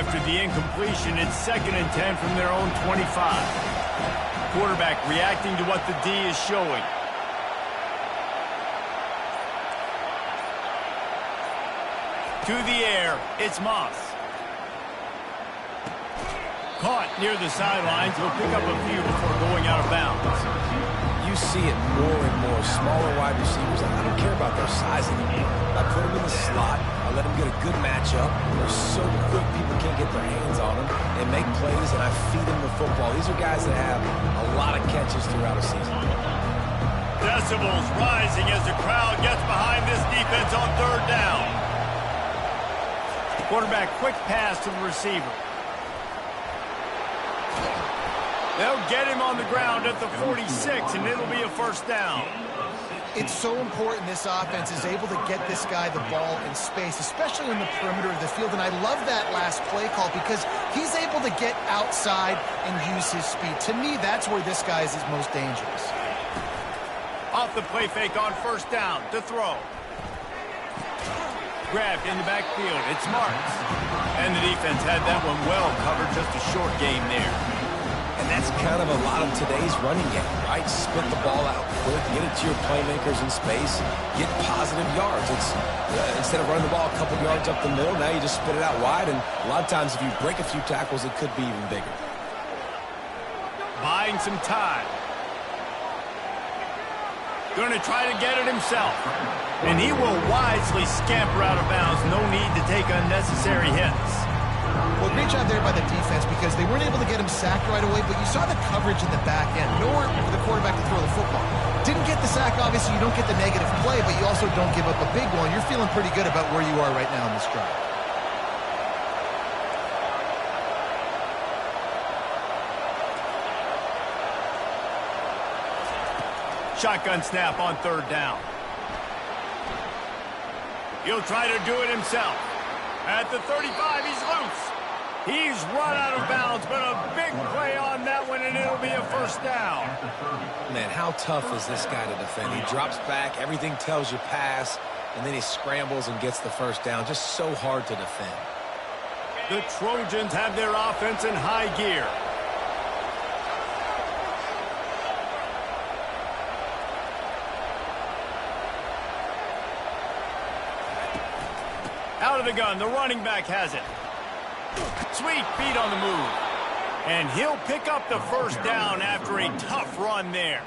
After the incompletion, it's 2nd and 10 from their own 25. Quarterback reacting to what the D is showing. To the air, it's Moss. Caught near the sidelines. He'll pick up a few before going out of bounds. You see it more and more. Smaller wide receivers, I don't care about their size anymore. I put them in the slot. I let them get a good matchup. They're so quick, people can't get their hands on them. They make plays, and I feed them the football. These are guys that have a lot of catches throughout a season. Decibels rising as the crowd gets behind this defense on 3rd down. Quarterback quick pass to the receiver. They'll get him on the ground at the 46, and it'll be a 1st down. It's so important this offense is able to get this guy the ball in space, especially in the perimeter of the field. And I love that last play call because he's able to get outside and use his speed. To me, that's where this guy is his most dangerous. Off the play fake on 1st down to throw. Grabbed in the backfield. It's Marks. And the defense had that one well covered. Just a short game there. And that's kind of a lot of today's running game, right? Spit the ball out quick, get it to your playmakers in space, get positive yards. It's instead of running the ball a couple yards up the middle, now you just spit it out wide, and a lot of times if you break a few tackles, it could be even bigger. Buying some time. Going to try to get it himself. And he will wisely scamper out of bounds. No need to take unnecessary hits. Well, great job there by the defense because they weren't able to get him sacked right away, but you saw the coverage in the back end. Nowhere for the quarterback to throw the football. Didn't get the sack, obviously. You don't get the negative play, but you also don't give up a big one. You're feeling pretty good about where you are right now in this drive. Shotgun snap on 3rd down. He'll try to do it himself. At the 35, he's loose. He's run out of bounds, but a big play on that one, and it'll be a 1st down. Man, how tough is this guy to defend? He drops back, everything tells you pass, and then he scrambles and gets the 1st down. Just so hard to defend. The Trojans have their offense in high gear. Out of the gun, the running back has it. Sweet feet on the move. And he'll pick up the 1st down after a tough run there.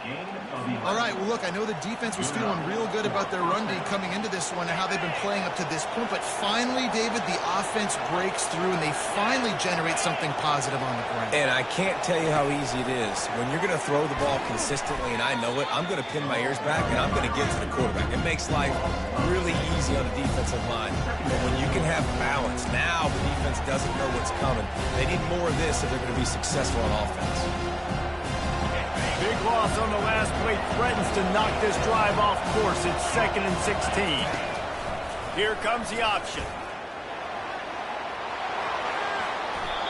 All right, well, look, I know the defense was feeling real good about their run D coming into this one and how they've been playing up to this point. But finally, David, the offense breaks through, and they finally generate something positive on the ground. And I can't tell you how easy it is. When you're going to throw the ball consistently, and I know it, I'm going to pin my ears back, and I'm going to get to the quarterback. It makes life really easy on the defensive line. But when you can have balance, now the defense doesn't know what's coming. They need more of this if they're going to be successful on offense. Big loss on the last play threatens to knock this drive off course. It's 2nd and 16. Here comes the option.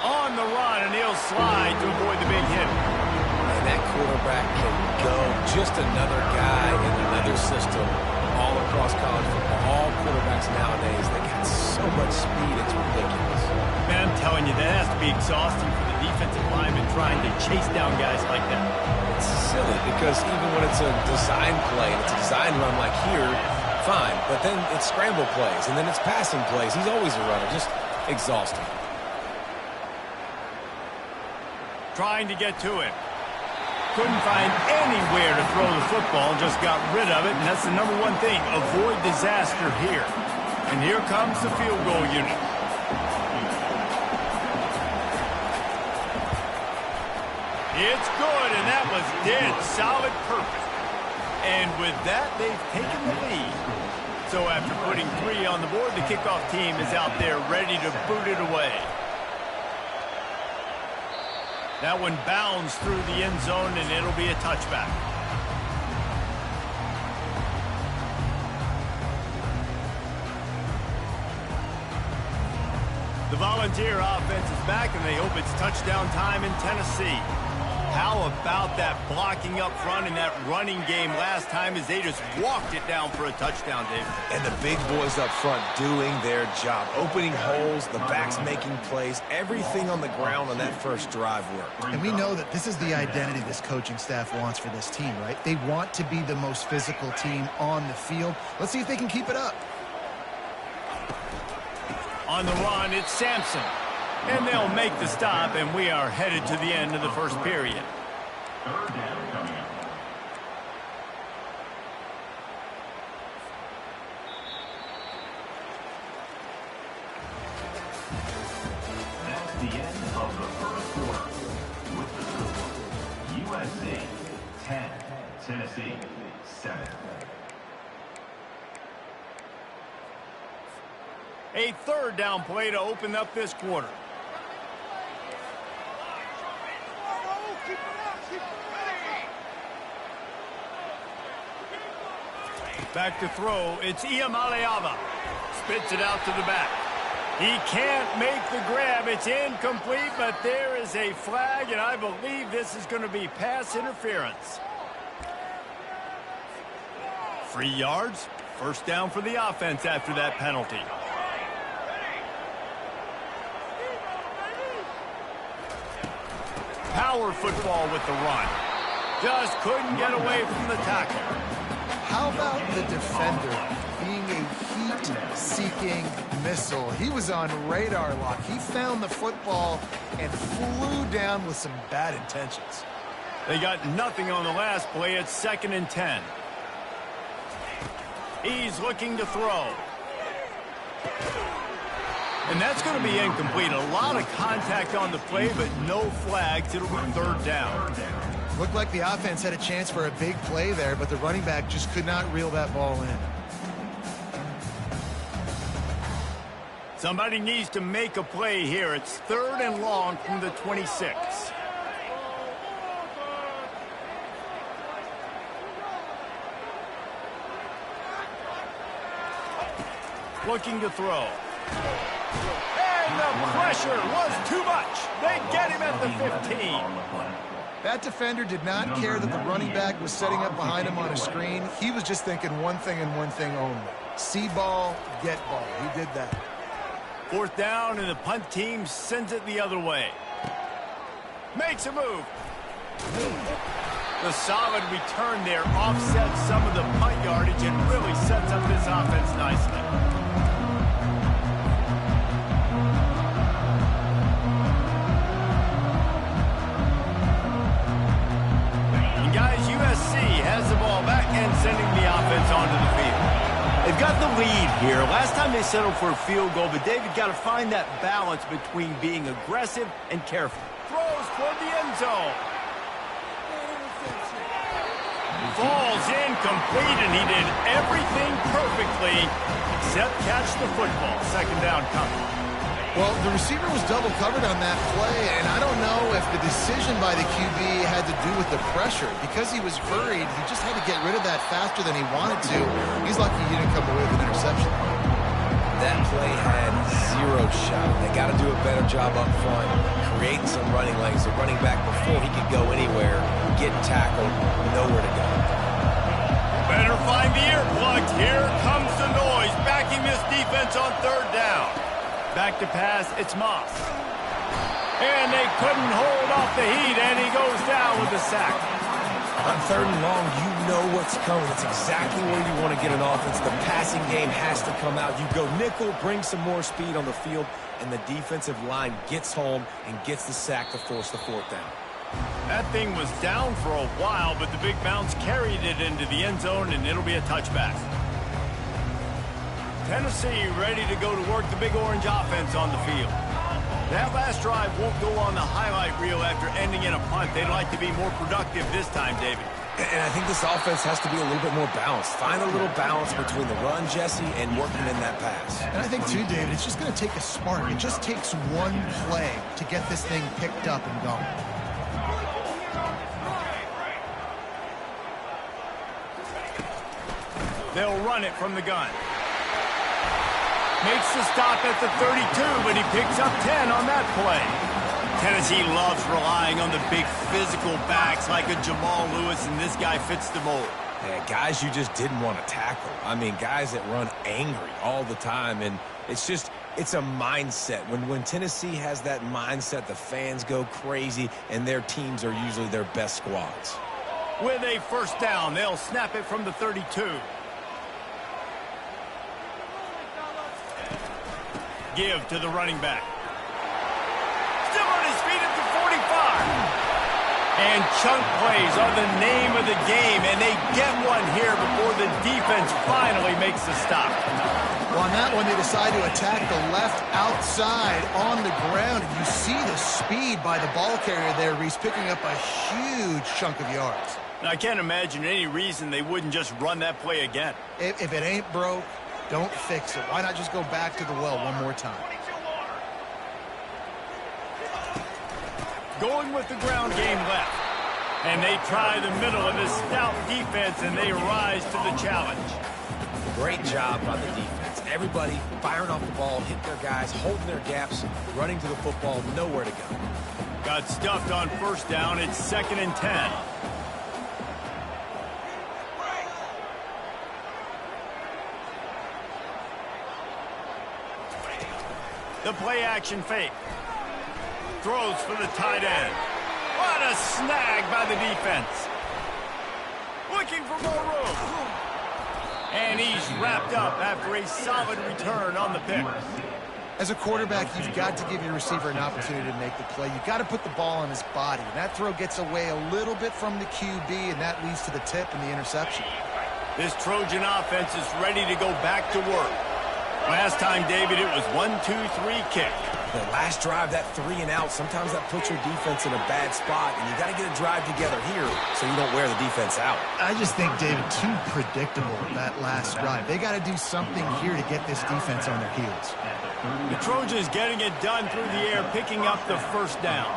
On the run, and he'll slide to avoid the big hit. And that quarterback can go. Just another guy in another system all across college football. All quarterbacks nowadays, they got so much speed, it's ridiculous. Man, I'm telling you, that has to be exhausting for the defensive lineman trying to chase down guys like that. It's silly because even when it's a design play, it's a design run like here, fine. But then it's scramble plays, and then it's passing plays. He's always a runner, just exhausting. Trying to get to him. Couldn't find anywhere to throw the football, just got rid of it, and that's the #1 thing. Avoid disaster here. And here comes the field goal unit. It's good, and that was dead solid perfect. And with that, they've taken the lead. So after putting 3 on the board, the kickoff team is out there ready to boot it away. That one bounds through the end zone, and it'll be a touchback. The Volunteer offense is back, and they hope it's touchdown time in Tennessee. How about that blocking up front and that running game last time as they just walked it down for a touchdown, David? And the big boys up front doing their job. Opening holes, the backs making plays, everything on the ground on that first drive worked. And we know that this is the identity this coaching staff wants for this team, right? They want to be the most physical team on the field. Let's see if they can keep it up. On the run, it's Sampson. And they'll make the stop, and we are headed to the end of the first period. Third down coming up. That's the end of the first quarter. With the score, USC 10, Tennessee 7. A third down play to open up this quarter. Back to throw, it's Iamaleava. Spits it out to the back. He can't make the grab. It's incomplete, but there is a flag, and I believe this is going to be pass interference. 3 yards, first down for the offense after that penalty. Power football with the run. Just couldn't get away from the tackle. How about the defender being a heat-seeking missile? He was on radar lock. He found the football and flew down with some bad intentions. They got nothing on the last play. It's 2nd and 10. He's looking to throw. And that's going to be incomplete. A lot of contact on the play, but no flags. It'll be 3rd down. Looked like the offense had a chance for a big play there, but the running back just could not reel that ball in. Somebody needs to make a play here. It's 3rd and long from the 26. Looking to throw. And the pressure was too much. They get him at the 15. That defender did not care that the running back was setting up behind him on a screen. He was just thinking one thing and one thing only. See ball, get ball. He did that. 4th down, and the punt team sends it the other way. Makes a move. The solid return there offsets some of the punt yardage and really sets up this offense nicely. Guys, USC has the ball back and sending the offense onto the field. They've got the lead here. Last time they settled for a field goal, but David got to find that balance between being aggressive and careful. Throws toward the end zone. Falls incomplete, and he did everything perfectly except catch the football. 2nd down coming. Well, the receiver was double covered on that play, and I don't know if the decision by the QB had to do with the pressure. Because he was hurried, he just had to get rid of that faster than he wanted to. He's lucky he didn't come away with an interception. That play had 0 shot. They got to do a better job up front, creating some running lanes. The running back, before he could go anywhere, get tackled, nowhere to go. Better find the earplugs. Here comes the noise, backing this defense on 3rd down. Back to pass, it's Moss. And they couldn't hold off the heat, and he goes down with the sack. On 3rd and long, you know what's coming. It's exactly where you want to get an offense. The passing game has to come out. You go nickel, bring some more speed on the field, and the defensive line gets home and gets the sack to force the 4th down. That thing was down for a while, but the big bounce carried it into the end zone, and it'll be a touchback. Tennessee ready to go to work the Big Orange offense on the field. That last drive won't go on the highlight reel after ending in a punt. They'd like to be more productive this time, David. And I think this offense has to be a little bit more balanced. Find a little balance between the run, Jesse, and working in that pass. And I think, too, David, it's just going to take a spark. It just takes one play to get this thing picked up and going. They'll run it from the gun. Makes the stop at the 32, but he picks up 10 on that play. Tennessee loves relying on the big physical backs like a Jamal Lewis, and this guy fits the mold. Yeah, guys you just didn't want to tackle. I mean, guys that run angry all the time, and it's a mindset. When Tennessee has that mindset, the fans go crazy, and their teams are usually their best squads. With a first down, they'll snap it from the 32. Give to the running back. Still on his feet at the 45. And chunk plays are the name of the game, and they get one here before the defense finally makes the stop. Well, on that one, they decide to attack the left outside on the ground. And you see the speed by the ball carrier there, Reese, picking up a huge chunk of yards. Now, I can't imagine any reason they wouldn't just run that play again. If it ain't broke, don't fix it. Why not just go back to the well one more time? Going with the ground game left. And they try the middle of this stout defense, and they rise to the challenge. Great job by the defense. Everybody firing off the ball, hitting their guys, holding their gaps, running to the football, nowhere to go. Got stuffed on first down. It's 2nd and 10. The play action fake. Throws for the tight end. What a snag by the defense. Looking for more room. And he's wrapped up after a solid return on the pick. As a quarterback, you've got to give your receiver an opportunity to make the play. You've got to put the ball on his body. And that throw gets away a little bit from the QB, and that leads to the tip and the interception. This Trojan offense is ready to go back to work. Last time, David, it was 1-2-3 kick. The last drive, that 3 and out, sometimes that puts your defense in a bad spot, and you got to get a drive together here so you don't wear the defense out. I just think, David, too predictable that last drive. They got to do something here to get this defense on their heels. The Trojans getting it done through the air, picking up the first down.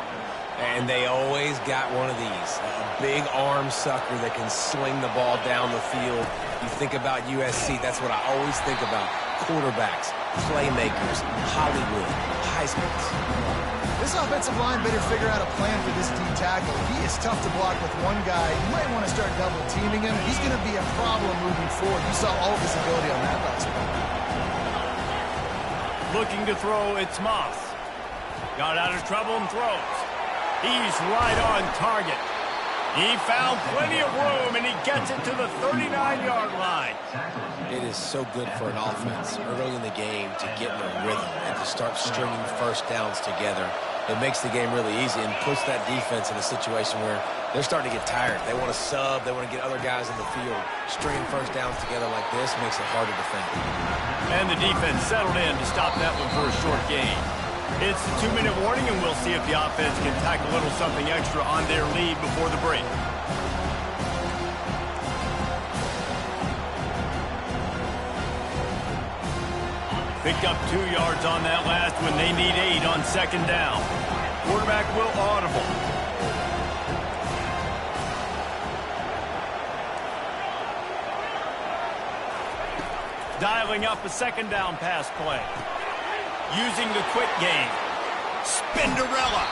And they always got one of these, a big arm sucker that can sling the ball down the field. You think about USC, that's what I always think about. Quarterbacks, playmakers, Hollywood, Heismans. This offensive line better figure out a plan for this D tackle. He is tough to block with one guy. You might want to start double teaming him. He's going to be a problem moving forward. You saw all of his ability on that last one. Looking to throw, it's Moss. Got out of trouble and throws. He's right on target. He found plenty of room, and he gets it to the 39-yard line. It is so good for an offense early in the game to get in a rhythm and to start stringing first downs together. It makes the game really easy and puts that defense in a situation where they're starting to get tired. They want to sub. They want to get other guys in the field. Stringing first downs together like this makes it hard to defend. And the defense settled in to stop that one for a short gain. It's a 2-minute warning, and we'll see if the offense can tack a little something extra on their lead before the break. Picked up 2 yards on that last one. They need 8 on 2nd down. Quarterback will audible. Dialing up a 2nd down pass play. Using the quick game. Spinderella.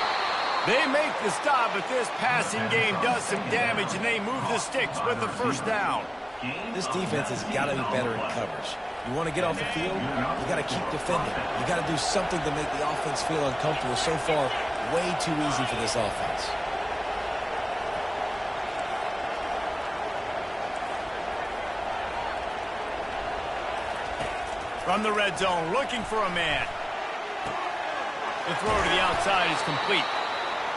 They make the stop, but this passing game does some damage, and they move the sticks with the first down. This defense has got to be better in coverage. You want to get off the field, you got to keep defending. You got to do something to make the offense feel uncomfortable. So far, way too easy for this offense. From the red zone, looking for a man. The throw to the outside is complete.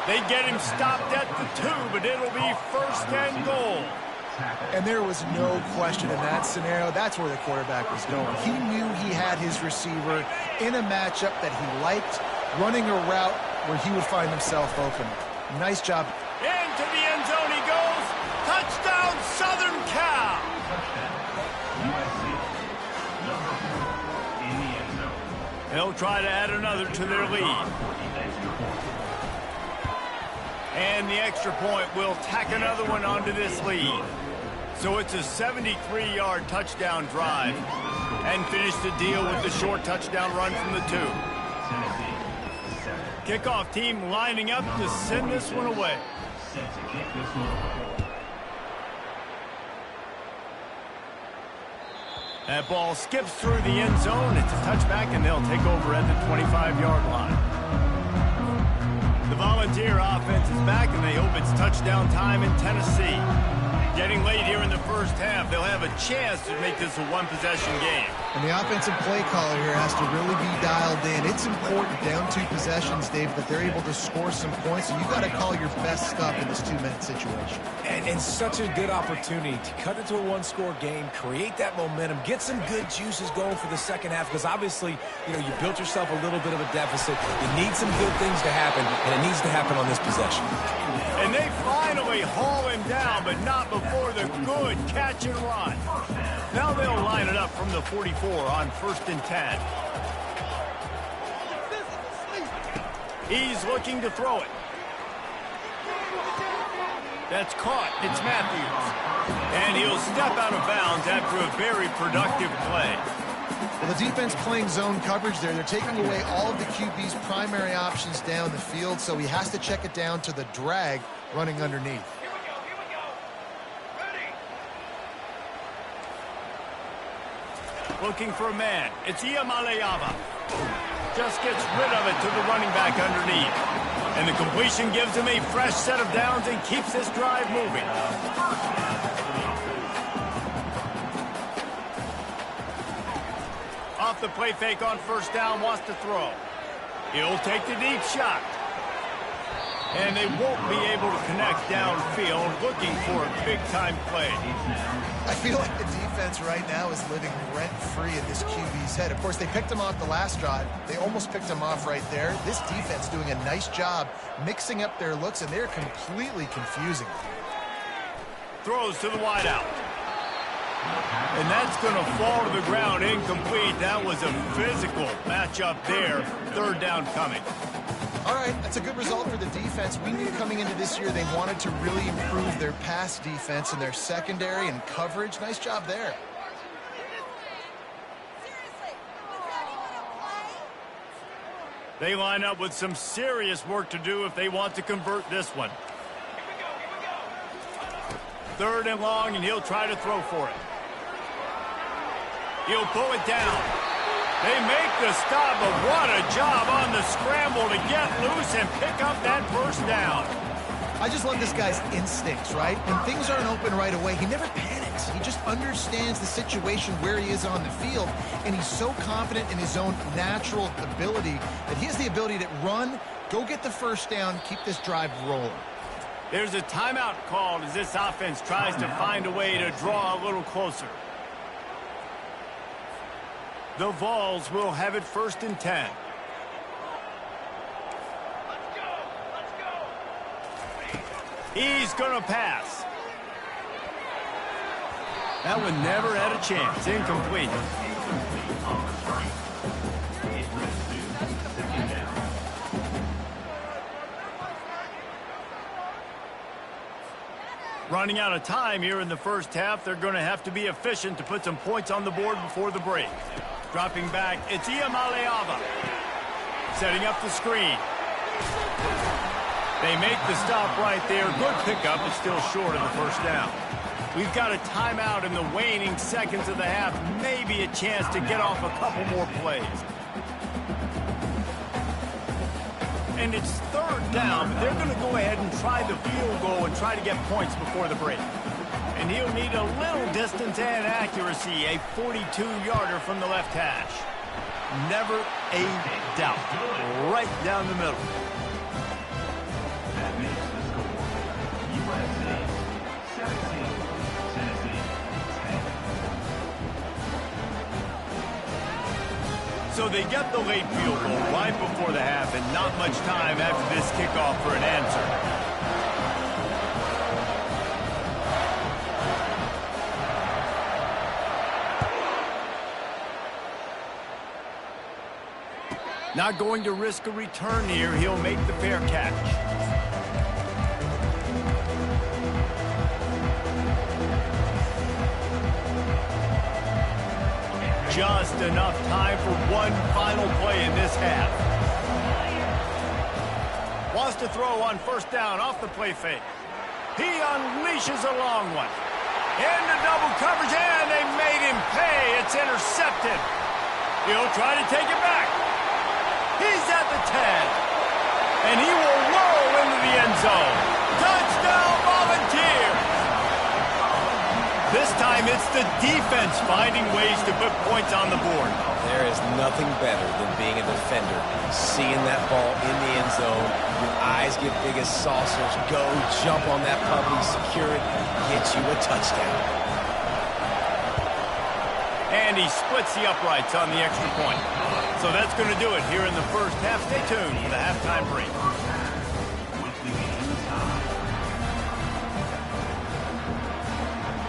They get him stopped at the 2, but it'll be 1st and goal. And there was no question in that scenario. That's where the quarterback was going. He knew he had his receiver in a matchup that he liked, running a route where he would find himself open. Nice job. Into the end zone he goes. Touchdown, Southern Cal. They'll try to add another to their lead. And the extra point will tack another one onto this lead. So it's a 73-yard touchdown drive. And finish the deal with the short touchdown run from the 2. Kickoff team lining up to send this one away. Set to kick this one away. That ball skips through the end zone. It's a touchback, and they'll take over at the 25-yard line. The Volunteer offense is back, and they hope it's touchdown time in Tennessee. Getting late here in the first half, they'll have a chance to make this a one-possession game. And the offensive play caller here has to really be dialed in. It's important down 2 possessions, Dave, that they're able to score some points. And you've got to call your best stuff in this 2-minute situation. And such a good opportunity to cut into a one-score game, create that momentum, get some good juices going for the second half. Because obviously, you built yourself a little bit of a deficit. You need some good things to happen, and it needs to happen on this possession. And they finally haul him down, but not before the good catch and run. Now they'll line it up from the 44 on 1st and 10. He's looking to throw it. That's caught. It's Matthews. And he'll step out of bounds after a very productive play. Well, the defense playing zone coverage there. They're taking away all of the QB's primary options down the field, so he has to check it down to the drag running underneath. Looking for a man. It's Iamaleava. Just gets rid of it to the running back underneath. And the completion gives him a fresh set of downs and keeps this drive moving. Off the play fake on 1st down, wants to throw. He'll take the deep shot. And they won't be able to connect downfield, looking for a big-time play. I feel like the defense right now is living rent-free in this QB's head. Of course, they picked him off the last drive. They almost picked him off right there. This defense doing a nice job mixing up their looks, and they're completely confusing. Throws to the wideout. And that's going to fall to the ground incomplete. That was a physical matchup there. 3rd down coming. All right, that's a good result for the defense. We knew coming into this year they wanted to really improve their pass defense and their secondary and coverage. Nice job there. They line up with some serious work to do if they want to convert this one. 3rd and long, and he'll try to throw for it. He'll pull it down. They make the stop, but what a job on the scramble to get loose and pick up that 1st down. I just love this guy's instincts, right? When things aren't open right away, he never panics. He just understands the situation where he is on the field, and he's so confident in his own natural ability that he has the ability to run, go get the 1st down, keep this drive rolling. There's a timeout called as this offense tries to find a way to draw a little closer. The Vols will have it 1st and 10. He's going to pass. That one never had a chance. Incomplete. Running out of time here in the first half. They're going to have to be efficient to put some points on the board before the break. Dropping back, it's Iamaleava. Setting up the screen. They make the stop right there. Good pickup, but still short of the 1st down. We've got a timeout in the waning seconds of the half. Maybe a chance to get off a couple more plays. And it's 3rd down, but they're going to go ahead and try the field goal and try to get points before the break. And he'll need a little distance and accuracy, a 42-yarder from the left hash. Never a doubt. Right down the middle. That makes the score. USC 17, Tennessee 10. So they get the late field goal right before the half, and not much time after this kickoff for an answer. Not going to risk a return here. He'll make the fair catch. Just enough time for one final play in this half. to throw on first down off the play fake. He unleashes a long one. Into double coverage, and they made him pay. It's intercepted. He'll try to take it back. He's at the 10. And he will roll into the end zone. Touchdown, Volunteers! This time it's the defense finding ways to put points on the board. There is nothing better than being a defender. Seeing that ball in the end zone, your eyes get big as saucers. Go, jump on that puppy, secure it, get you a touchdown. And he splits the uprights on the extra point. So that's going to do it here in the first half. Stay tuned for the halftime break.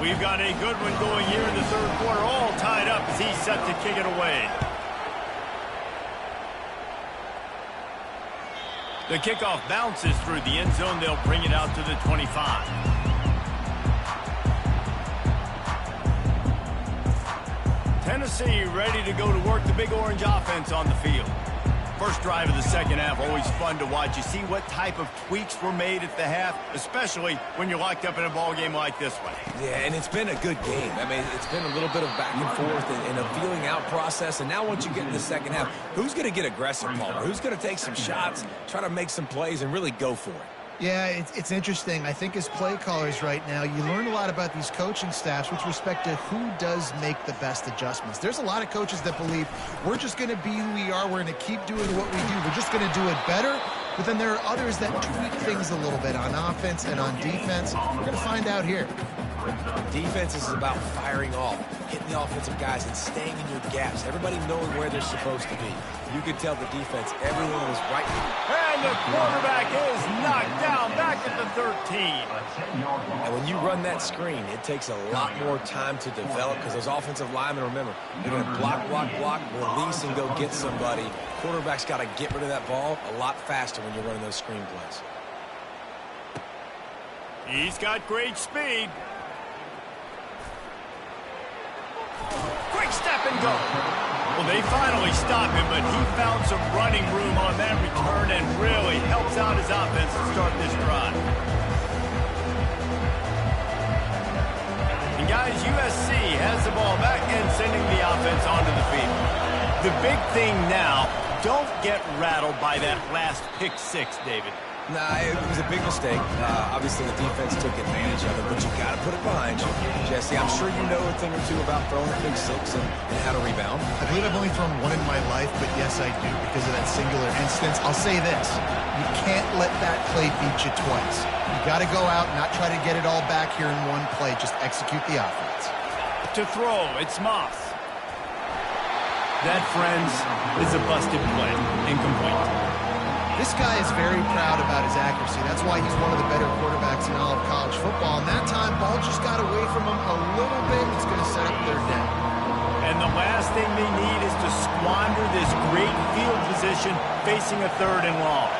We've got a good one going here in the third quarter, all tied up as he's set to kick it away. The kickoff bounces through the end zone. They'll bring it out to the 25. Tennessee ready to go to work the Big Orange offense on the field. First drive of the second half, always fun to watch. You see what type of tweaks were made at the half, especially when you're locked up in a ball game like this one. Yeah, and it's been a good game. I mean, it's been a little bit of back and forth and a feeling out process. And now once you get in the second half, who's going to get aggressive, Palmer? Who's going to take some shots, try to make some plays, and really go for it? Yeah, it's interesting. I think as play callers right now, you learn a lot about these coaching staffs with respect to who does make the best adjustments. There's a lot of coaches that believe we're just going to be who we are. We're going to keep doing what we do. We're just going to do it better. But then there are others that tweak things a little bit on offense and on defense. We're going to find out here. Defense is about firing off, hitting the offensive guys, and staying in your gaps. Everybody knowing where they're supposed to be. You could tell the defense, everything was right. And the quarterback is knocked down back at the 13. And when you run that screen, it takes a lot more time to develop because those offensive linemen, remember, they're going to block, release, and go get somebody. Quarterback's got to get rid of that ball a lot faster when you're running those screen plays. He's got great speed. Quick step and go. Well, they finally stop him, but he found some running room on that return and really helps out his offense to start this drive. And guys, USC has the ball back and sending the offense onto the field. The big thing now, don't get rattled by that last pick six, David. Nah, it was a big mistake. Obviously, the defense took advantage of it, but you got to put it behind you. Jesse, I'm sure you know a thing or two about throwing a big six and how to rebound. I believe I've only thrown one in my life, but yes, I do because of that singular instance. I'll say this. You can't let that play beat you twice. You got to go out and not try to get it all back here in one play. Just execute the offense. To throw, it's Moss. That, friends, is a busted play. Incomplete. This guy is very proud about his accuracy. That's why he's one of the better quarterbacks in all of college football. And that time, ball just got away from him a little bit. It's going to set up their day. And the last thing they need is to squander this great field position facing a third and long.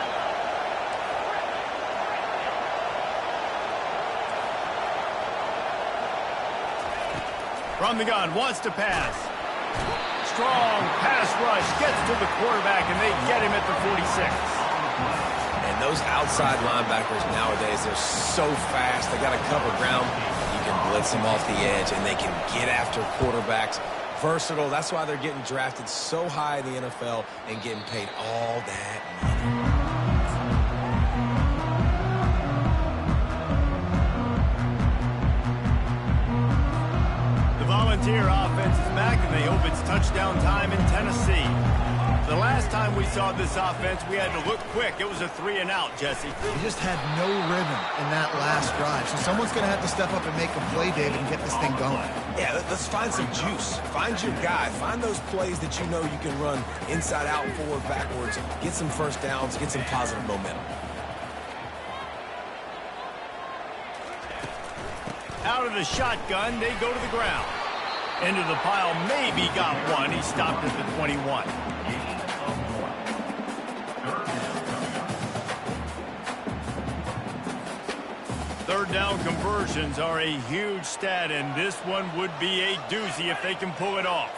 From the gun, wants to pass. Strong pass rush, gets to the quarterback, and they get him at the 46. And those outside linebackers nowadays, they're so fast. They got to cover ground. You can blitz them off the edge, and they can get after quarterbacks. Versatile. That's why they're getting drafted so high in the NFL and getting paid all that money. Volunteer offense is back, and they hope it's touchdown time in Tennessee. The last time we saw this offense, we had to look quick. It was a 3-and-out, Jesse. He just had no rhythm in that last drive. So someone's going to have to step up and make a play, David, and get this thing going. Yeah, let's find some juice. Find your guy. Find those plays that you know you can run inside out, forward, backwards. Get some first downs. Get some positive momentum. Out of the shotgun, they go to the ground. Into the pile, maybe got one. He stopped at the 21. Third down conversions are a huge stat, and this one would be a doozy if they can pull it off.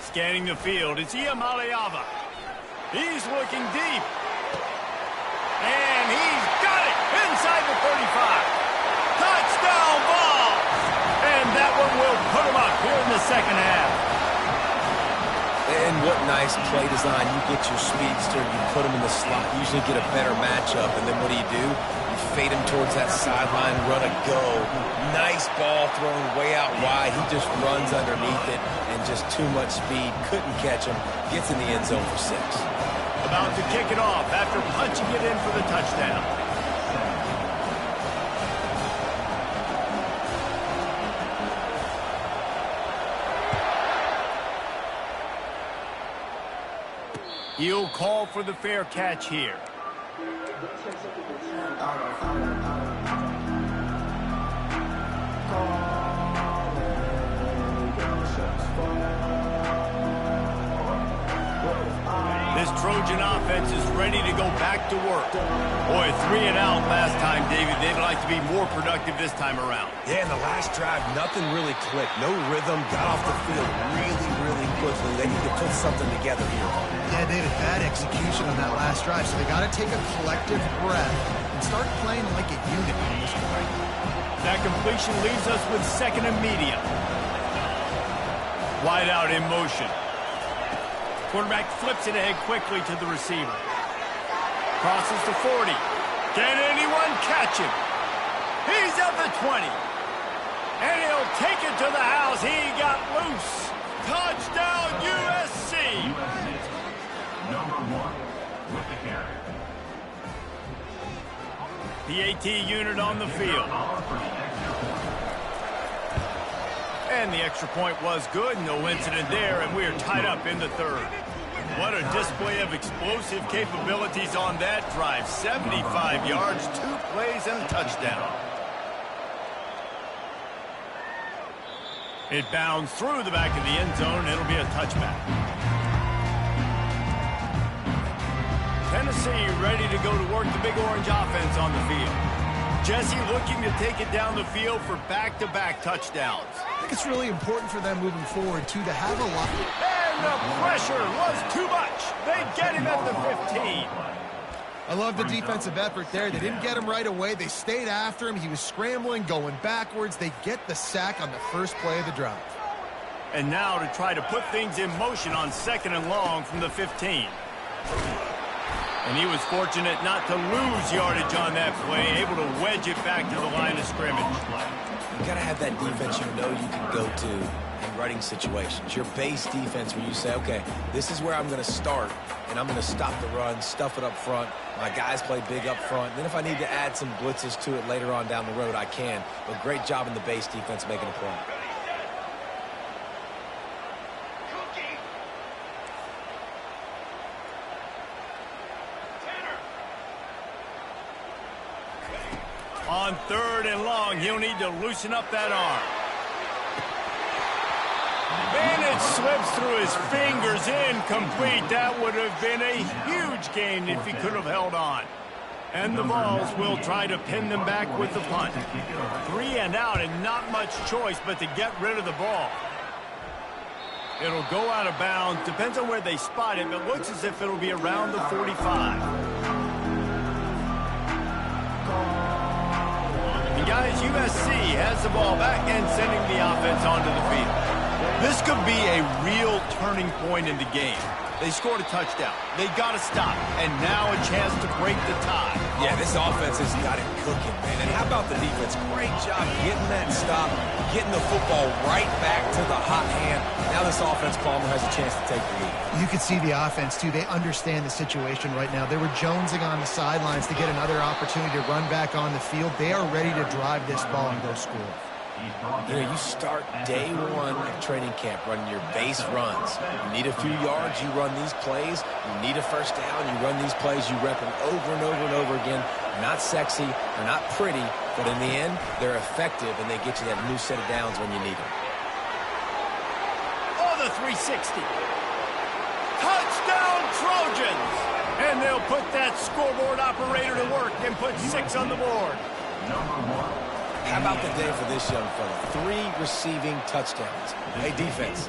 Scanning the field, it's Iamaleava. He's looking deep. And he's got it inside the 35. Touchdown ball! And that one will put him up here in the second half. And what nice play design. You get your speedster, you put him in the slot, usually get a better matchup, and then what do? You fade him towards that sideline, run a go. Nice ball thrown way out wide. He just runs underneath it, and just too much speed. Couldn't catch him. Gets in the end zone for 6. About to kick it off after punching it in for the touchdown. He'll call for the fair catch here. This Trojan offense is ready to go back to work. Boy, 3 and out last time, David. They'd like to be more productive this time around. Yeah, in the last drive, nothing really clicked. No rhythm, got off the field really quickly. They need to put something together here. Yeah, they had bad execution on that last drive, so they got to take a collective breath and start playing like a unit on this one. That completion leaves us with second and medium. Wide out in motion. Quarterback flips it ahead quickly to the receiver. Crosses the 40. Can anyone catch him? He's at the 20. And he'll take it to the house. He got loose. Touchdown, USC. Number 1 with the carry. PAT unit on the field. And the extra point was good. No incident there, and we are tied up in the third. What a display of explosive capabilities on that drive. 75 yards, 2 plays, and a touchdown. It bounds through the back of the end zone. It'll be a touchback. Tennessee ready to go to work the Big Orange offense on the field. Jesse looking to take it down the field for back-to-back touchdowns. I think it's really important for them moving forward, too, to have a lot. And the pressure was too much. They get him at the 15. I love the defensive effort there. They didn't get him right away. They stayed after him. He was scrambling, going backwards. They get the sack on the first play of the drive. And now to try to put things in motion on 2nd and long from the 15. And he was fortunate not to lose yardage on that play, able to wedge it back to the line of scrimmage. You got to have that defense you know you can go to in running situations. Your base defense where you say, okay, this is where I'm going to start, and I'm going to stop the run, stuff it up front. My guys play big up front. And then if I need to add some blitzes to it later on down the road, I can. But great job in the base defense making a play. On 3rd and long, he'll need to loosen up that arm. And it slips through his fingers, incomplete. That would have been a huge gain if he could have held on. And the Vols will try to pin them back with the punt. 3 and out and not much choice but to get rid of the ball. It'll go out of bounds. Depends on where they spot it, but looks as if it'll be around the 45. Guys, USC has the ball back and sending the offense onto the field. This could be a real turning point in the game. They scored a touchdown. They got to stop. And now a chance to break the tie. Yeah, this offense has got it cooking, man. And how about the defense? Great job getting that stop, getting the football right back to the hot hand. Now this offense, Palmer, has a chance to take the lead. You could see the offense, too. They understand the situation right now. They were jonesing on the sidelines to get another opportunity to run back on the field. They are ready to drive this ball and go score. You know, you start day 1 of training camp running your base runs. You need a few yards, you run these plays. You need a first down, you run these plays. You rep them over and over and over again. They're not sexy, they're not pretty, but in the end, they're effective, and they get you that new set of downs when you need them. Oh, the 360. Touchdown, Trojans! And they'll put that scoreboard operator to work and put 6 on the board. Number 1 How about the day for this young fella? 3 receiving touchdowns. Hey, defense,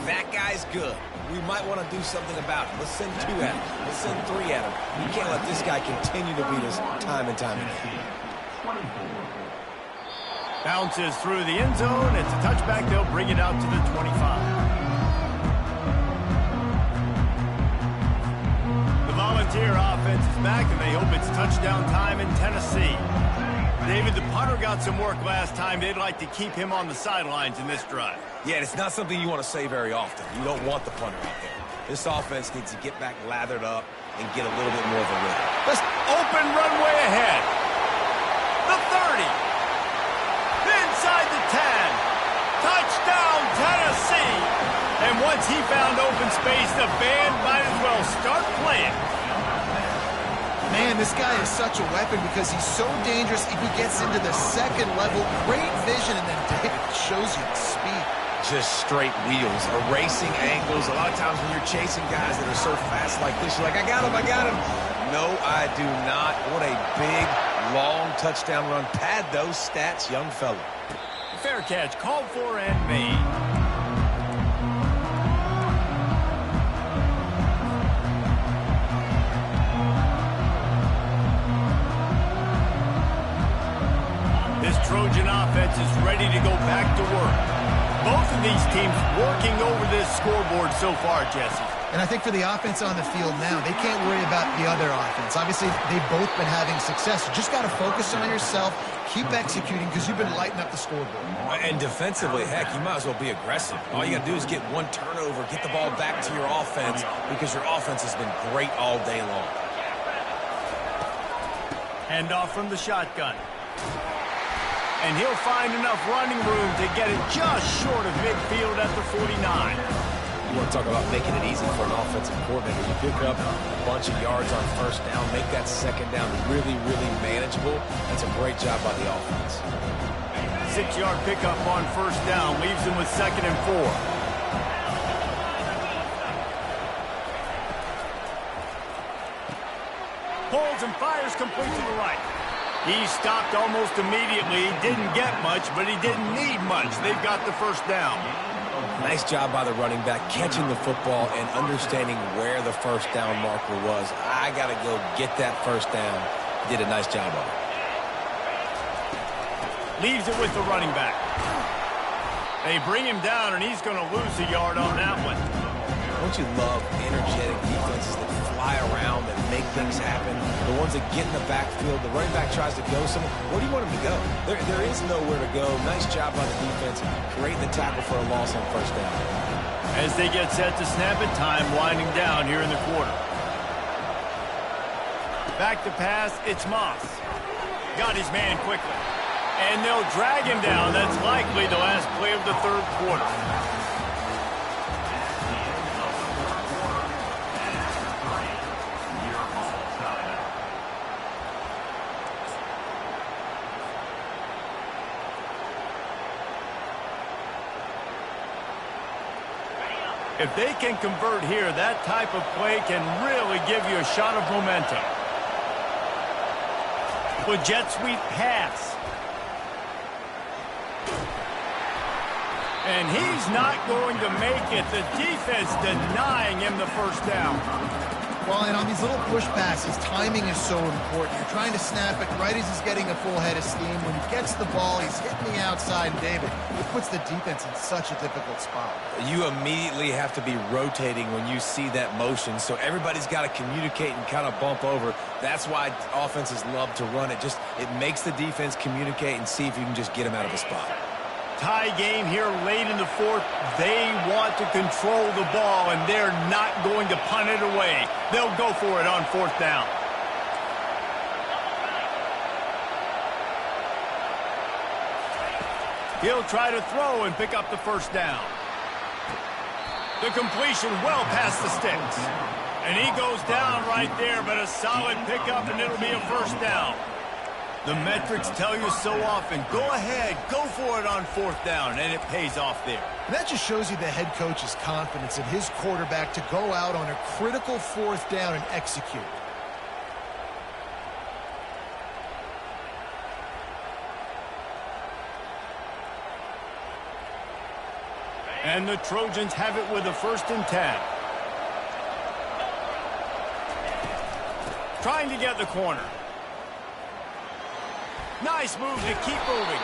that guy's good. We might want to do something about it. Let's send 2 at him. Let's send 3 at him. We can't let this guy continue to beat us time and time again. Bounces through the end zone. It's a touchback. They'll bring it out to the 25. The Volunteer offense is back, and they hope it's touchdown time in Tennessee. David, the punter got some work last time. They'd like to keep him on the sidelines in this drive. Yeah, it's not something you want to say very often. You don't want the punter out there. This offense needs to get back lathered up and get a little bit more of a rhythm. Let's open runway ahead. The 30. Inside the 10. Touchdown, Tennessee. And once he found open space, the band might as well start playing. Man, this guy is such a weapon because he's so dangerous if he gets into the second level. Great vision, and then David shows you the speed. Just straight wheels, erasing angles. A lot of times when you're chasing guys that are so fast like this, you're like, I got him, I got him. No, I do not. What a big, long touchdown run. Pad those stats, young fella. Fair catch, called for and made. This Trojan offense is ready to go back to work. Both of these teams working over this scoreboard so far, Jesse. And I think for the offense on the field now, they can't worry about the other offense. Obviously, they've both been having success. You just got to focus on yourself, keep executing, because you've been lighting up the scoreboard. And defensively, heck, you might as well be aggressive. All you got to do is get 1 turnover, get the ball back to your offense, because your offense has been great all day long. Handoff from the shotgun. And he'll find enough running room to get it just short of midfield at the 49. You want to talk about making it easy for an offensive coordinator. You pick up a bunch of yards on first down, make that second down really, really manageable. That's a great job by the offense. 6-yard pickup on first down leaves him with 2nd and 4. Pulls and fires complete to the right. He stopped almost immediately. Didn't get much, but he didn't need much. They've got the first down. Nice job by the running back, catching the football and understanding where the first down marker was. I got to go get that first down. Did a nice job of it. Leaves it with the running back. They bring him down, and he's going to lose a yard on that one. Don't you love energetic defenses that fly around and make things happen? The ones that get in the backfield, the running back tries to go somewhere. Where do you want him to go? There is nowhere to go. Nice job by the defense, creating the tackle for a loss on first down. As they get set to snap it, time winding down here in the quarter. Back to pass, it's Moss. Got his man quickly. And they'll drag him down. That's likely the last play of the third quarter. If they can convert here, that type of play can really give you a shot of momentum. With jet sweep pass. And he's not going to make it. The defense denying him the first down. Well, and on these little push passes, timing is so important. You're trying to snap it right as he's getting a full head of steam. When he gets the ball, he's hitting the outside, David. It puts the defense in such a difficult spot. You immediately have to be rotating when you see that motion, so everybody's got to communicate and kind of bump over. That's why offenses love to run it. It makes the defense communicate and see if you can just get them out of a spot. Tie game here late in the fourth. They want to control the ball, and they're not going to punt it away. They'll go for it on fourth down. He'll try to throw and pick up the first down. The completion well past the sticks. And he goes down right there, but a solid pickup, and it'll be a first down. The metrics tell you so often, go ahead, go for it on fourth down, and it pays off there. And that just shows you the head coach's confidence in his quarterback to go out on a critical fourth down and execute. And the Trojans have it with a 1st and 10. Trying to get the corner. Nice move to keep moving.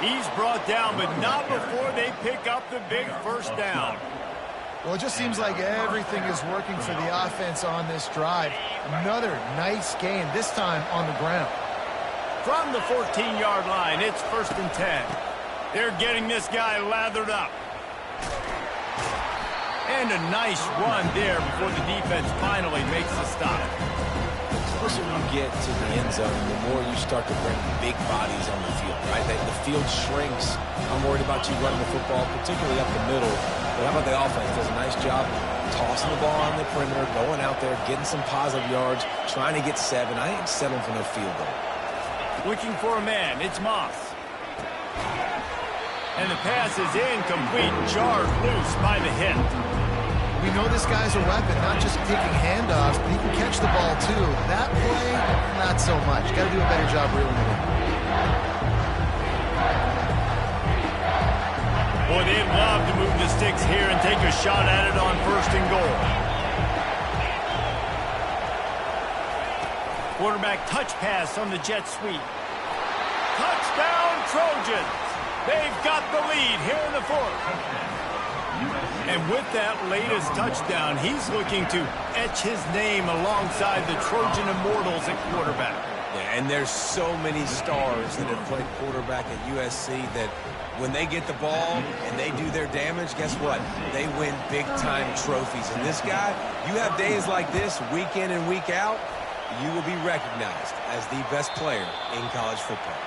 He's brought down, but not before they pick up the big 1st down. Well, it just seems like everything is working for the offense on this drive. Another nice gain, this time on the ground. From the 14-yard line, it's 1st and 10. They're getting this guy lathered up. And a nice run there before the defense finally makes the stop. The closer you get to the end zone, the more you start to bring big bodies on the field, right? The field shrinks. I'm worried about you running the football, particularly up the middle. But how about the offense? Does a nice job tossing the ball on the perimeter, going out there, getting some positive yards, trying to get 7. I ain't settling for no field goal. Looking for a man. It's Moss. And the pass is incomplete, jarred loose by the hit. We know this guy's a weapon, not just taking handoffs, but he can catch the ball too. That play, not so much. Got to do a better job reeling it in. Boy, they'd love to move the sticks here and take a shot at it on 1st and goal. Quarterback touch pass on the jet sweep. Touchdown, Trojans! They've got the lead here in the 4th. And with that latest touchdown, he's looking to etch his name alongside the Trojan Immortals at quarterback. Yeah, and there's so many stars that have played quarterback at USC that when they get the ball and they do their damage, guess what? They win big-time trophies. And this guy, you have days like this, week in and week out, you will be recognized as the best player in college football.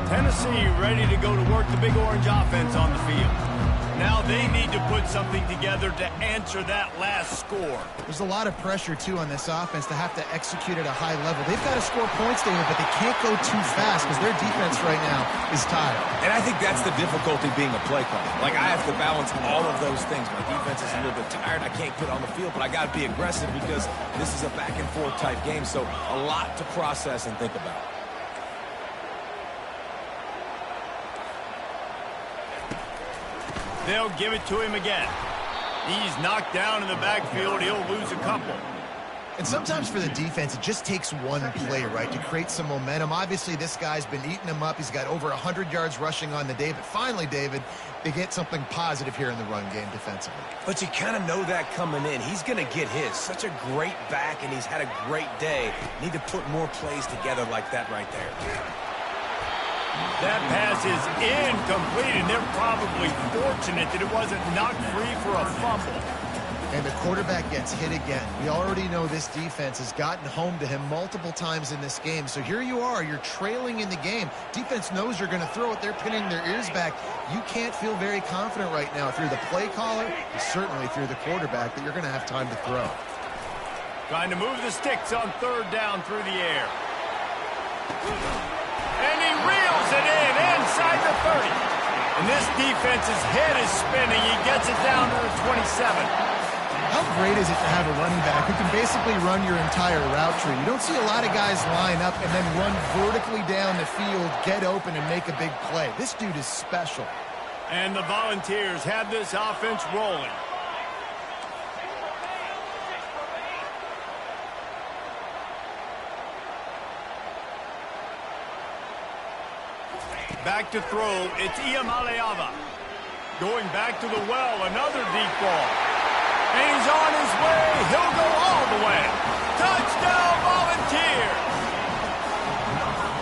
Tennessee ready to go to work the Big Orange offense on the field. Now they need to put something together to answer that last score. There's a lot of pressure, too, on this offense to have to execute at a high level. They've got to score points, David, but they can't go too fast because their defense right now is tired. And I think that's the difficulty being a play caller. Like, I have to balance all of those things. My defense is a little bit tired. I can't get on the field, but I got to be aggressive because this is a back-and-forth type game, so a lot to process and think about. They'll give it to him again. He's knocked down in the backfield. He'll lose a couple. And sometimes for the defense, it just takes one play, right, to create some momentum. Obviously, this guy's been eating him up. He's got over 100 yards rushing on the day. But finally, David, they get something positive here in the run game defensively. But you kind of know that coming in. He's going to get his. Such a great back, and he's had a great day. Need to put more plays together like that right there. That pass is incomplete, and they're probably fortunate that it wasn't knocked free for a fumble. And the quarterback gets hit again. We already know this defense has gotten home to him multiple times in this game. So here you are, you're trailing in the game. Defense knows you're going to throw it. They're pinning their ears back. You can't feel very confident right now. If you're the play caller, and certainly if you're the quarterback, that you're going to have time to throw. Trying to move the sticks on 3rd down through the air. And he reels it in inside the 30. And this defense's head is spinning. He gets it down to the 27. How great is it to have a running back who can basically run your entire route tree? You don't see a lot of guys line up and then run vertically down the field, get open, and make a big play. This dude is special. And the Volunteers have this offense rolling. Back to throw, it's Iamaleava. Going back to the well, another deep ball. And he's on his way. He'll go all the way. Touchdown, Volunteers!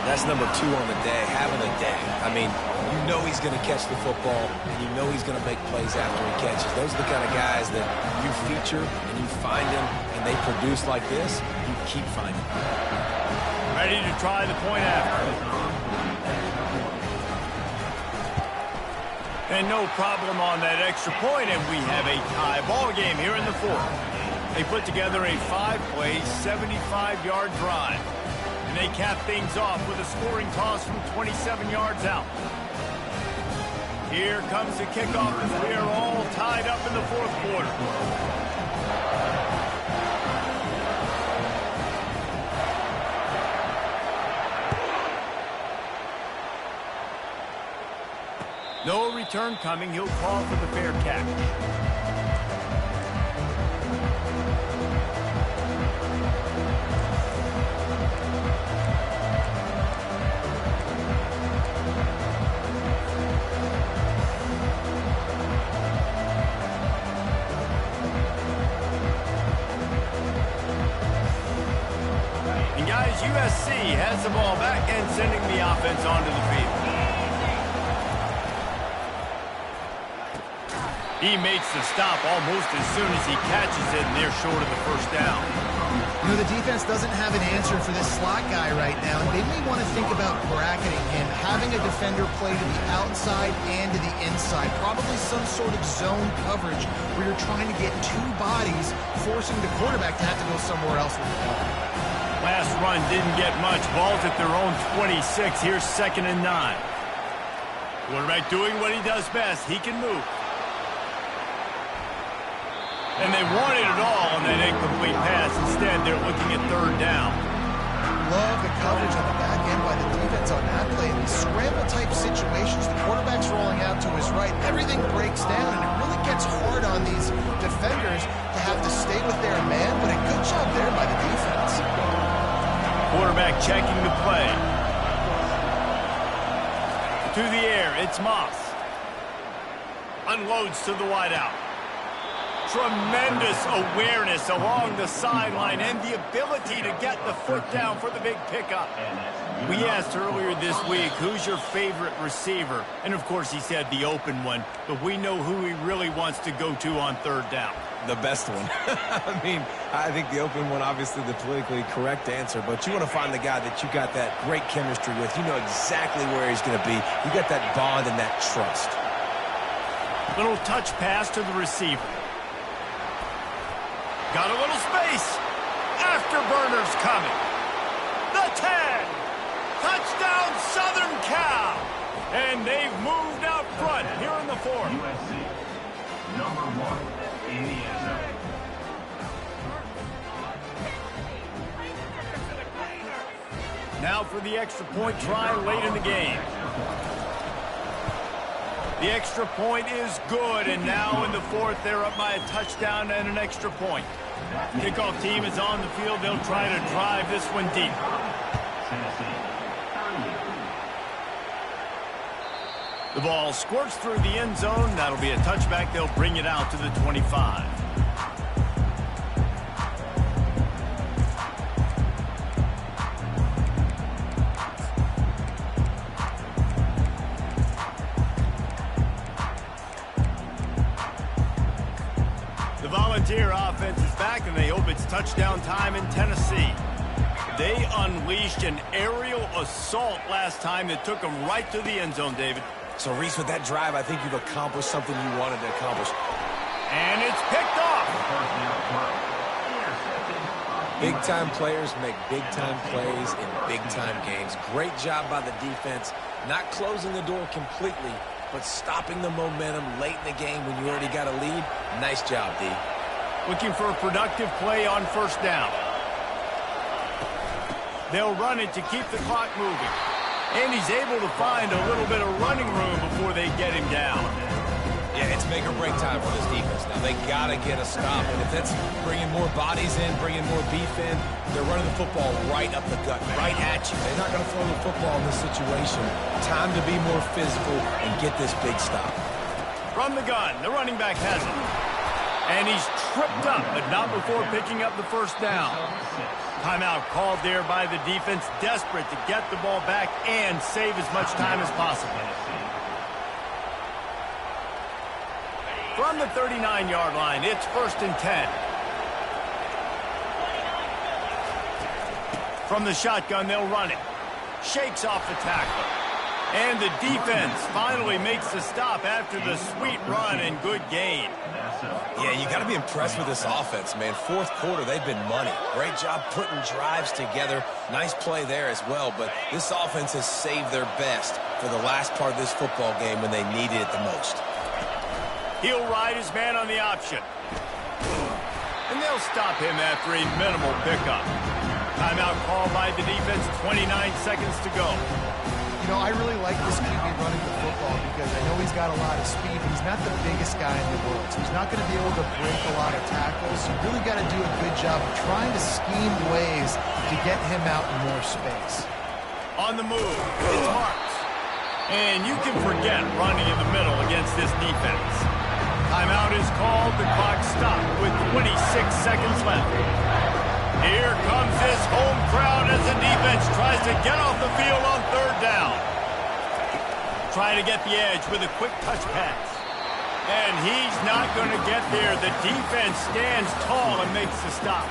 That's number 2 on the day, having a day. I mean, you know he's going to catch the football, and you know he's going to make plays after he catches. Those are the kind of guys that you feature, and you find them, and they produce like this, you keep finding them. Ready to try the point after. And no problem on that extra point, and we have a tie ball game here in the 4th. They put together a 5-play, 75-yard drive. And they cap things off with a scoring toss from 27 yards out. Here comes the kickoff as we are all tied up in the 4th quarter. No return coming. He'll call for the fair catch. USC has the ball back and sending the offense onto the field. He makes the stop almost as soon as he catches it, and they're short of the first down. You know, the defense doesn't have an answer for this slot guy right now, and they may want to think about bracketing him, having a defender play to the outside and to the inside, probably some sort of zone coverage where you're trying to get two bodies, forcing the quarterback to have to go somewhere else with the ball. Last run didn't get much. Ball's at their own 26. Here's 2nd and 9. Quarterback doing what he does best. He can move. And they wanted it all on that incomplete pass. Instead, they're looking at 3rd down. Love the coverage on the back end by the defense on that play. In these scramble-type situations, the quarterback's rolling out to his right. Everything breaks down, and it really gets hard on these defenders to have to stay with their man, but a good job there by the defense. Quarterback checking the play. To the air, it's Moss. Unloads to the wideout. Tremendous awareness along the sideline and the ability to get the foot down for the big pickup. We asked earlier this week, who's your favorite receiver? And, of course, he said the open one, but we know who he really wants to go to on 3rd down. The best one. I mean, I think the open one, obviously the politically correct answer, but you want to find the guy that you got that great chemistry with. You know exactly where he's going to be. You got that bond and that trust. Little touch pass to the receiver. Got a little space. Afterburners coming. The 10. Touchdown, Southern Cal. And they've moved out front here in the 4th. USC, number 1. In the end zone. Now for the extra point try late in the game. The extra point is good, and now in the 4th, they're up by a touchdown and an extra point. Kickoff team is on the field. They'll try to drive this one deep. The ball squirts through the end zone. That'll be a touchback. They'll bring it out to the 25. The Volunteer offense is back, and they hope it's touchdown time in Tennessee. They unleashed an aerial assault last time that took them right to the end zone, David. So, Reese, with that drive, I think you've accomplished something you wanted to accomplish. And it's picked off. Big-time players make big-time plays in big-time games. Great job by the defense, not closing the door completely, but stopping the momentum late in the game when you already got a lead. Nice job, D. Looking for a productive play on 1st down. They'll run it to keep the clock moving. And he's able to find a little bit of running room before they get him down. Yeah, it's make or break time for this defense. Now, they got to get a stop. And if that's bringing more bodies in, bringing more beef in, they're running the football right up the gut, right at you. They're not going to throw the football in this situation. Time to be more physical and get this big stop. From the gun, the running back has it. And he's tripped up, but not before picking up the 1st down. Timeout called there by the defense, desperate to get the ball back and save as much time as possible. From the 39-yard line, it's 1st and 10. From the shotgun, they'll run it. Shakes off the tackler. And the defense finally makes the stop after the sweet run and good gain. Yeah, you got to be impressed with this offense, man. 4th quarter, they've been money. Great job putting drives together. Nice play there as well, but this offense has saved their best for the last part of this football game when they needed it the most. He'll ride his man on the option. And they'll stop him after a minimal pickup. Timeout called by the defense, 29 seconds to go. You know, I really like this QB running the football because I know he's got a lot of speed, but he's not the biggest guy in the world. So he's not going to be able to break a lot of tackles. So you really got to do a good job of trying to scheme ways to get him out in more space. On the move, it's Marks. And you can forget running in the middle against this defense. Timeout is called. The clock stopped with 26 seconds left. Here comes this home crowd as the defense tries to get off the field on third down. Trying to get the edge with a quick touch pass. And he's not going to get there. The defense stands tall and makes the stop.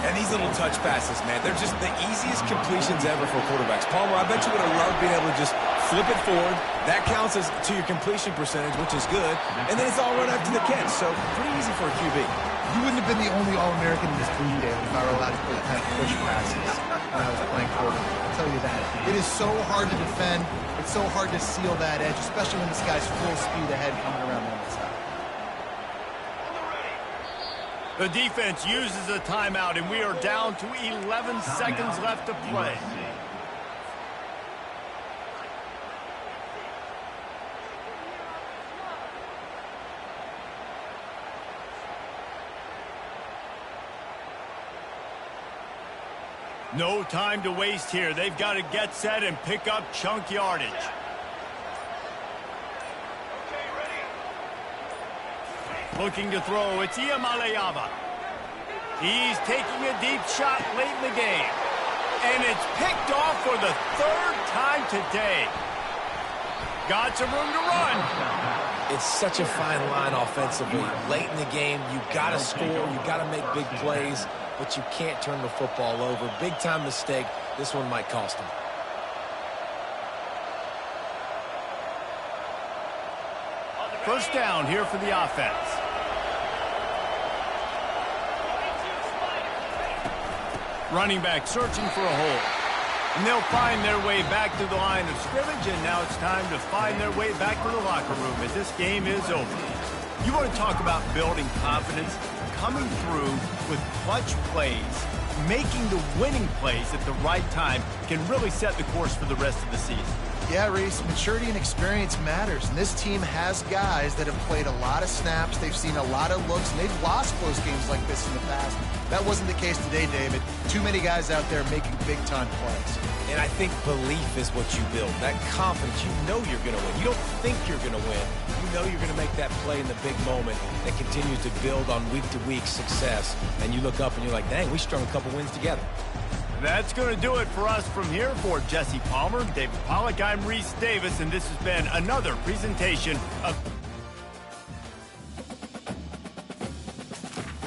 And these little touch passes, man, they're just the easiest completions ever for quarterbacks. Palmer, I bet you would have loved being able to just flip it forward. That counts as to your completion percentage, which is good. And then it's all run after the catch, so pretty easy for a QB. You wouldn't have been the only All-American in this league, David, if I were allowed to play kind of push passes when I was playing quarterback. I'll tell you that. It is so hard to defend. It's so hard to seal that edge, especially when this guy's full speed ahead coming around the other side. The defense uses a timeout, and we are down to 11 seconds left to play. No time to waste here. They've got to get set and pick up chunk yardage. Looking to throw, it's Iamaleava. He's taking a deep shot late in the game. And it's picked off for the third time today. Got some room to run. It's such a fine line offensively. Late in the game, you got to score, you got to make big plays, but you can't turn the football over. Big-time mistake. This one might cost him. First down here for the offense. Running back searching for a hole. And they'll find their way back to the line of scrimmage, and now it's time to find their way back to the locker room as this game is over. You want to talk about building confidence, coming through with clutch plays, making the winning plays at the right time can really set the course for the rest of the season. Yeah, Reese, maturity and experience matters, and this team has guys that have played a lot of snaps, they've seen a lot of looks, and they've lost close games like this in the past. That wasn't the case today, David. Too many guys out there making big-time plays. And I think belief is what you build. That confidence, you know you're going to win. You don't think you're going to win. You know you're going to make that play in the big moment that continues to build on week-to-week success. And you look up and you're like, dang, we strung a couple wins together. That's going to do it for us from here. For Jesse Palmer, David Pollack, I'm Reese Davis, and this has been another presentation of